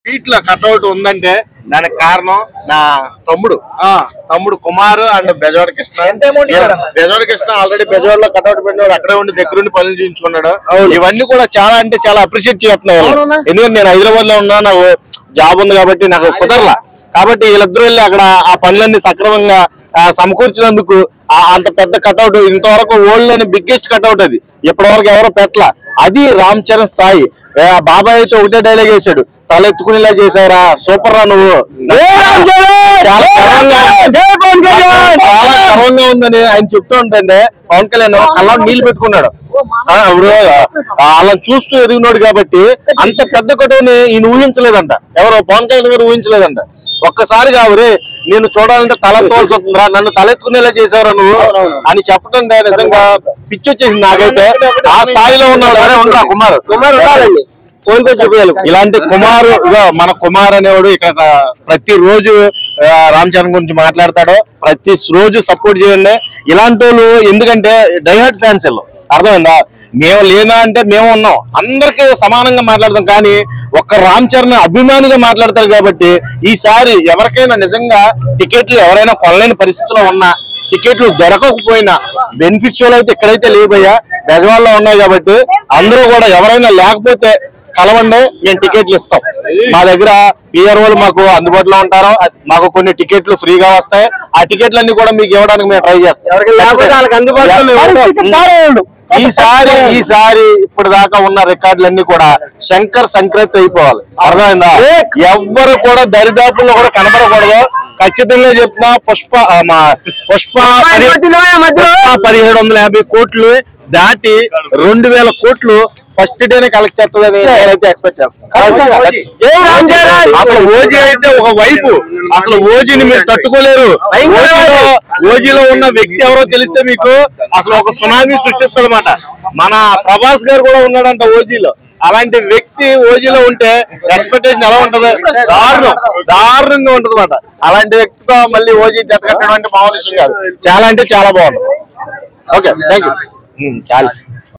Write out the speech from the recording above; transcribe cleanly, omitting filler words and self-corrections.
సీట్ల కట్అవుట్ ఉందంటే దానికి కారణం నా తమ్ముడు కుమార్ అండ్ బెజవాడ కృష్ణ. బెజవాడ కృష్ణ ఆల్రెడీ బెజవాడ లో కట్అవుట్ పెట్టినాడు, అక్కడే ఉండి దగ్గరుండి పనులు చేయించుకున్నాడు. ఇవన్నీ కూడా చాలా అంటే చాలా అప్రిషియేట్ చేస్తున్నాను. ఎందుకంటే నేను హైదరాబాద్ లో ఉన్నా, నాకు జాబ్ ఉంది కాబట్టి నాకు కుదరలా. కాబట్టి వీళ్ళిద్దరూ వెళ్ళి అక్కడ ఆ పనులన్నీ సక్రమంగా సమకూర్చినందుకు అంత పెద్ద కట్అవుట్ ఇంతవరకు వరల్డ్ లోని బిగ్గెస్ట్ కట్అవుట్ అది. ఇప్పటి వరకు ఎవరో పెట్టలా. అది రామ్ చరణ్ స్థాయి. బాబాయ్ అయితే ఒకటే డైలాగ్ వేసాడు, తలెత్తుకునేలా చేసావురా, సూపర్ రా నువ్వు. చాలా గర్వంగా ఉందని ఆయన చెప్తూ ఉంటే పవన్ కళ్యాణ్ కళ్ళ నీళ్లు పెట్టుకున్నాడు. ఇప్పుడు అలా చూస్తూ ఎదిగినాడు కాబట్టి అంత పెద్ద కటువుని ఈయన ఊహించలేదంట, ఎవరో పవన్ కళ్యాణ్ గారు ఊహించలేదంట. ఒక్కసారి కావురే నేను చూడాలంటే తలెత్తుకోవాల్సి వస్తుందిరా, నన్ను తలెత్తుకునేలా చేసావురా నువ్వు అని చెప్పడం నిజంగా పిచ్చి వచ్చేసింది నాకైతే. ఆ స్థాయిలో ఉన్నాడు. అరే ఉండరా కుమార్ ఇలాంటి కుమారు, మన కుమార్ అనేవాడు ఇక్కడ ప్రతిరోజు రామ్ చరణ్ గురించి మాట్లాడతాడు. ప్రతి రోజు సపోర్ట్ చేయండి ఇలాంటి వాళ్ళు. ఎందుకంటే డైహార్డ్ ఫ్యాన్స్ వీళ్ళు, అర్థమైందా? మేము లేదా అంటే మేము ఉన్నాం, అందరికీ సమానంగా మాట్లాడతాం. కానీ ఒక్క రామ్ చరణ్ అభిమానిగా మాట్లాడతారు కాబట్టి ఈసారి ఎవరికైనా నిజంగా టికెట్లు ఎవరైనా కొనలేని పరిస్థితిలో ఉన్నా, టికెట్లు దొరకకపోయినా బెనిఫిట్ షోలు అయితే ఇక్కడైతే లేవయ్యా, బెజవాడలో ఉన్నాయి. కాబట్టి అందరూ కూడా ఎవరైనా లేకపోతే కలవండి, మేము టికెట్లు ఇస్తాం. మా దగ్గర పిఆర్ఓలు మాకు అందుబాటులో ఉంటారు. మాకు కొన్ని టికెట్లు ఫ్రీగా వస్తాయి. ఆ టికెట్లన్నీ కూడా మీకు ఇవ్వడానికి మేము ట్రై చేస్తాం. ఈసారి ఇప్పుడు దాకా ఉన్న రికార్డులన్నీ కూడా శంకర్ సంక్రాంతి అయిపోవాలి, అర్థమైందా? ఎవ్వరు కూడా దరిదాపుల్లో కూడా కనబడకూడదు. ఖచ్చితంగా చెప్తున్నా, పుష్ప 1750 కోట్లు దాటి 2000 కోట్లు ఫస్ట్ డేనే కలెక్ట్ చేస్తుందని నేనైతే ఎక్స్పెక్ట్ చేస్తాను. అసలు ఓజీ అయితే ఒక వైపు, అసలు ఓజీని మీరు తట్టుకోలేరు. ఓజీలో ఉన్న వ్యక్తి ఎవరో తెలిస్తే మీకు అసలు ఒక సునామీ సృష్టిస్తుందన్నమాట. మన ప్రభాస్ గారు కూడా ఉన్నాడంట ఓజీలో. అలాంటి వ్యక్తి ఓజీలో ఉంటే ఎక్స్పెక్టేషన్ ఎలా ఉంటది? దారుణంగా ఉంటది అన్నమాట. అలాంటి వ్యక్తితో మళ్ళీ ఓజీ జత కట్టడం అంటే మామూలు విషయం కాదు. చాలా అంటే చాలా బాగుంది. Okay, thank you. చాలా